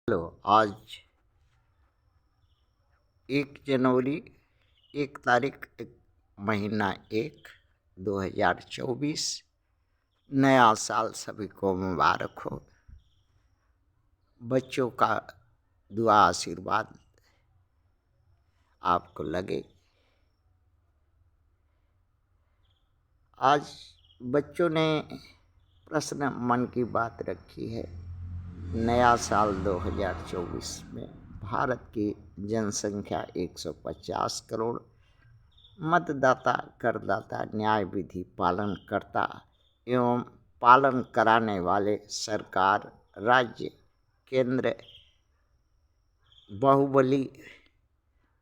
Hello. आज 1 जनवरी, 1 तारीख, महीना 1, 2024। नया साल सभी को मुबारक हो। बच्चों का दुआ आशीर्वाद आपको लगे। आज बच्चों ने प्रश्न मन की बात रखी है। नया साल 2024 में भारत की जनसंख्या 150 करोड़, मतदाता, करदाता, न्याय विधि पालन करता एवं पालन कराने वाले सरकार, राज्य, केंद्र, बाहुबली,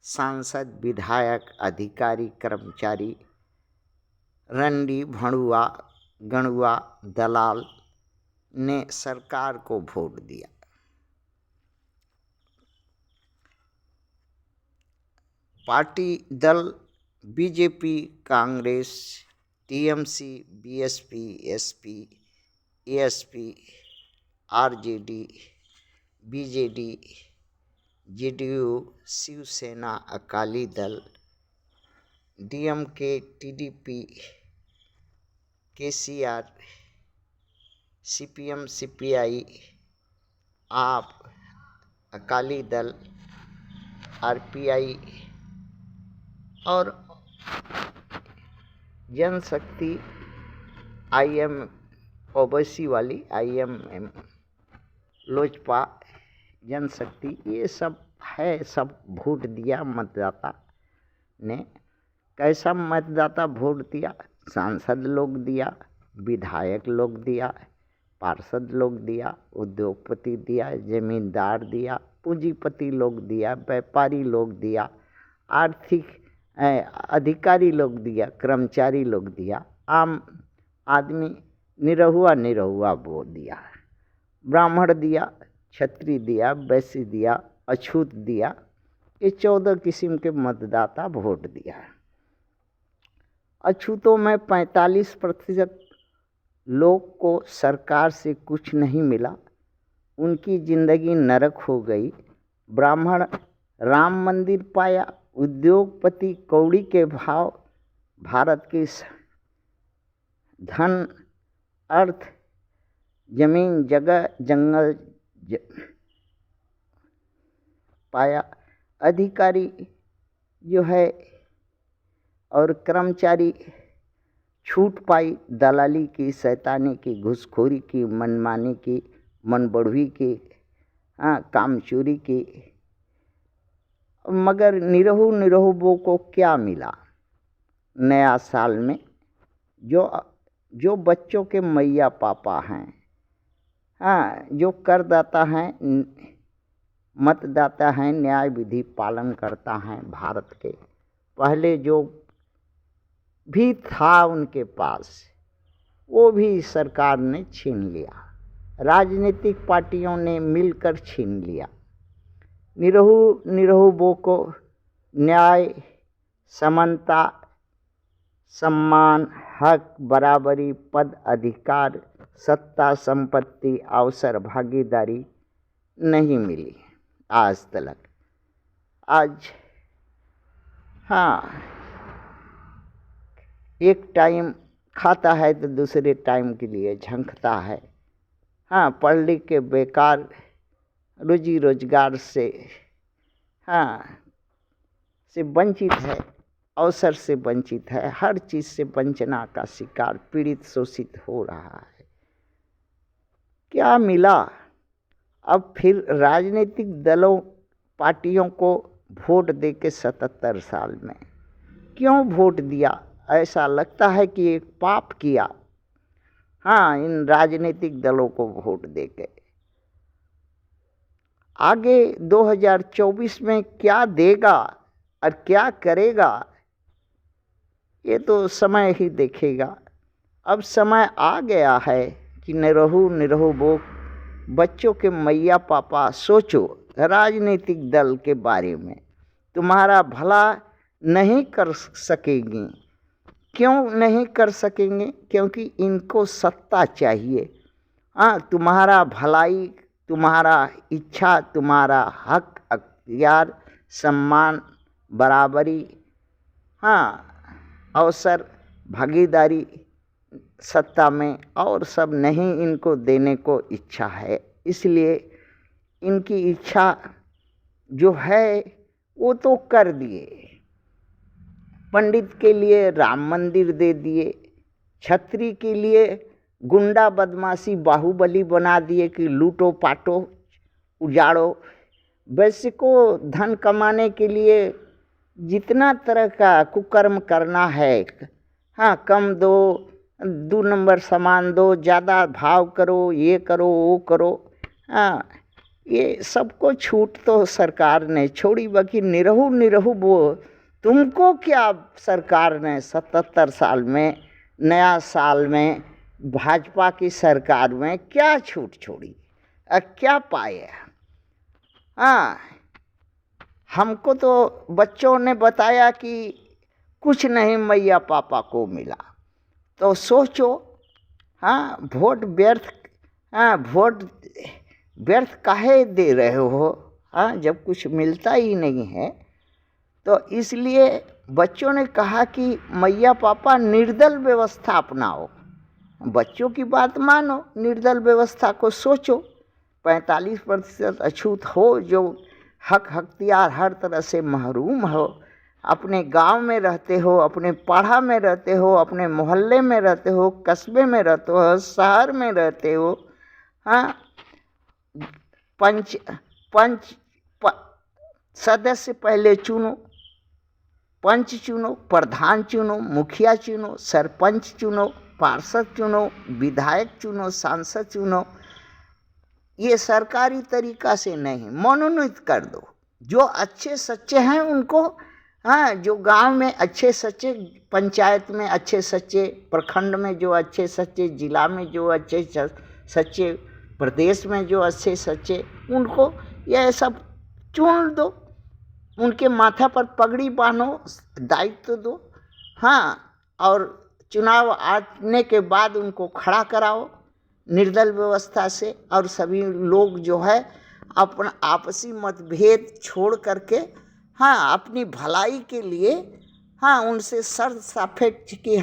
सांसद, विधायक, अधिकारी, कर्मचारी, रंडी, भणुआ, गणुआ, दलाल ने सरकार को वोट दिया। पार्टी दल BJP, Congress, TMC, BSP, SP, ASP, RJD, BJD, JDU, Shiv Sena, Akali Dal, DMK, TDP, KCR, CPM, CPI, AAP, Akali Dal, RPI और जनशक्ति, आईएम, ओबीसी वाली आईएमएम, लोजपा, जनशक्ति, ये सब है। सब वोट दिया मतदाता ने। कैसा मतदाता वोट दिया? सांसद लोग दिया, विधायक लोग दिया, पार्षद लोग दिया, उद्योगपति दिया, जमींदार दिया, पूंजीपति लोग दिया, व्यापारी लोग दिया, आर्थिक अधिकारी लोग दिया, कर्मचारी लोग दिया, आम आदमी निरहुआ वोट दिया, ब्राह्मण दिया, क्षत्रिय दिया, वैश्य दिया, अछूत दिया। ये 14 किस्म के मतदाता वोट दिया। अछूतों में 45% लोग को सरकार से कुछ नहीं मिला, उनकी जिंदगी नरक हो गई। ब्राह्मण राम मंदिर पाया, उद्योगपति कौड़ी के भाव भारत के धन, अर्थ, जमीन, जगह, जंगल पाया। अधिकारी जो है और कर्मचारी छूट पाई दलाली की, शैतानी की, घूसखोरी की, मनमानी की, मनबढ़वी की, कामचोरी की। मगर निरहुओं को क्या मिला नया साल में? जो बच्चों के मैया पापा हैं, जो करदाता हैं, मतदाता हैं, न्याय विधि पालन करता हैं भारत के, पहले जो भी था उनके पास, वो भी सरकार ने छीन लिया। राजनीतिक पार्टियों ने मिलकर छीन लिया। निरहुओं को न्याय, समानता, सम्मान, हक, बराबरी, पद, अधिकार, सत्ता, संपत्ति, अवसर, भागीदारी नहीं मिली आज तक। आज एक टाइम खाता है तो दूसरे टाइम के लिए झंकता है। पढ़ लिख के बेकार, रोजी रोजगार से वंचित है, अवसर से वंचित है, हर चीज़ से वंचना का शिकार, पीड़ित, शोषित हो रहा है। क्या मिला? अब फिर राजनीतिक दलों, पार्टियों को वोट दे के 77 साल में क्यों वोट दिया? ऐसा लगता है कि एक पाप किया इन राजनीतिक दलों को वोट देके। आगे 2024 में क्या देगा और क्या करेगा, ये तो समय ही देखेगा। अब समय आ गया है कि निरहुओं, बच्चों के मैया पापा, सोचो राजनीतिक दल के बारे में। तुम्हारा भला नहीं कर सकेंगे। क्यों नहीं कर सकेंगे? क्योंकि इनको सत्ता चाहिए। तुम्हारा भलाई, तुम्हारा इच्छा, तुम्हारा हक, अख्तियार, सम्मान, बराबरी, अवसर, भागीदारी सत्ता में और सब नहीं इनको देने को इच्छा है। इसलिए इनकी इच्छा जो है वो तो कर दिए। पंडित के लिए राम मंदिर दे दिए, छत्री के लिए गुंडा बदमाशी बाहुबली बना दिए कि लूटो पाटो उजाड़ो। वैश्य को धन कमाने के लिए जितना तरह का कुकर्म करना है, कम दो, 2 नंबर सामान दो, ज़्यादा भाव करो, ये करो वो करो, ये सबको छूट तो सरकार ने छोड़ी। बाकी निरहु वो तुमको क्या सरकार ने 77 साल में, नया साल में भाजपा की सरकार में क्या छूट छोड़ी, क्या पाए? हमको तो बच्चों ने बताया कि कुछ नहीं मैया पापा को मिला। तो सोचो, वोट व्यर्थ काहे दे रहे हो, जब कुछ मिलता ही नहीं है। तो इसलिए बच्चों ने कहा कि मैया पापा निर्दल व्यवस्था अपनाओ, बच्चों की बात मानो, निर्दल व्यवस्था को सोचो। 45% अछूत हो, जो हक अख्तियार हर तरह से महरूम हो। अपने गांव में रहते हो, अपने पाड़ा में रहते हो, अपने मोहल्ले में रहते हो, कस्बे में रहते हो, शहर में रहते हो, पंच सदस्य पहले चुनो, पंच चुनो, प्रधान चुनो, मुखिया चुनो, सरपंच चुनो, पार्षद चुनो, विधायक चुनो, सांसद चुनो। ये सरकारी तरीका से नहीं, मनोनीत कर दो। जो अच्छे सच्चे हैं उनको, जो गांव में अच्छे सच्चे, पंचायत में अच्छे सच्चे, प्रखंड में जो अच्छे सच्चे, जिला में जो अच्छे सच्चे, प्रदेश में जो अच्छे सच्चे, उनको ये सब चुन दो। उनके माथा पर पगड़ी बांधो, दायित्व दो, और चुनाव आने के बाद उनको खड़ा कराओ निर्दल व्यवस्था से। और सभी लोग जो है अपना आपसी मतभेद छोड़ करके अपनी भलाई के लिए उनसे शर्त सापेक्ष कि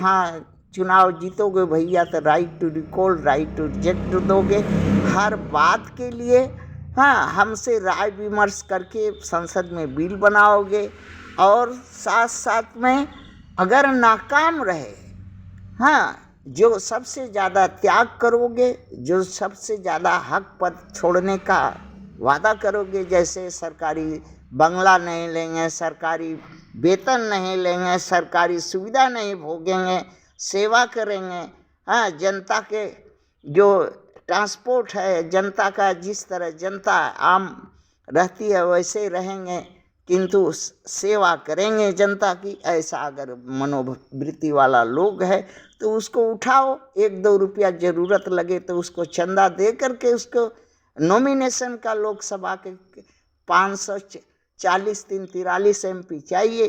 चुनाव जीतोगे भैया तो right to recall, right to reject दोगे। हर बात के लिए हमसे राय विमर्श करके संसद में बिल बनाओगे। और साथ साथ में अगर नाकाम रहे, जो सबसे ज़्यादा त्याग करोगे, जो सबसे ज़्यादा हक पद छोड़ने का वादा करोगे, जैसे सरकारी बंगला नहीं लेंगे, सरकारी वेतन नहीं लेंगे, सरकारी सुविधा नहीं भोगेंगे, सेवा करेंगे, जनता के जो ट्रांसपोर्ट है, जनता का जिस तरह जनता आम रहती है वैसे रहेंगे, किंतु सेवा करेंगे जनता की। ऐसा अगर मनोवृत्ति वाला लोग है तो उसको उठाओ, 1-2 रुपया ज़रूरत लगे तो उसको चंदा दे करके उसको नॉमिनेशन का लोकसभा के 543 MP चाहिए,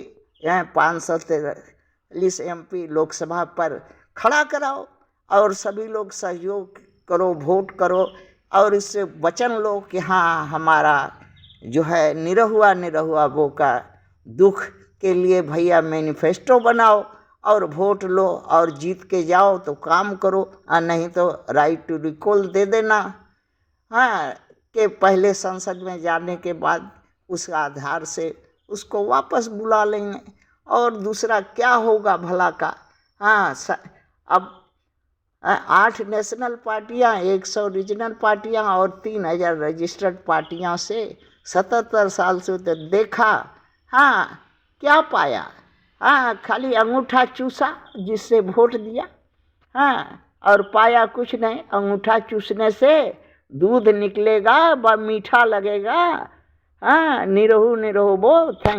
543 MP लोकसभा पर खड़ा कराओ और सभी लोग सहयोग करो, वोट करो और इससे वचन लो कि हमारा जो है निरहुआ वो का दुख के लिए भैया मैनिफेस्टो बनाओ और वोट लो और जीत के जाओ तो काम करो, और नहीं तो राइट टू रिकॉल दे देना। कि पहले संसद में जाने के बाद उस आधार से उसको वापस बुला लेंगे। और दूसरा क्या होगा भला का, अब 8 नेशनल पार्टियां, 100 रीजनल पार्टियां और 3000 रजिस्टर्ड पार्टियां से 77 साल से तो देखा, क्या पाया? खाली अंगूठा चूसा जिससे वोट दिया, और पाया कुछ नहीं। अंगूठा चूसने से दूध निकलेगा व मीठा लगेगा। निरहु वो थैंक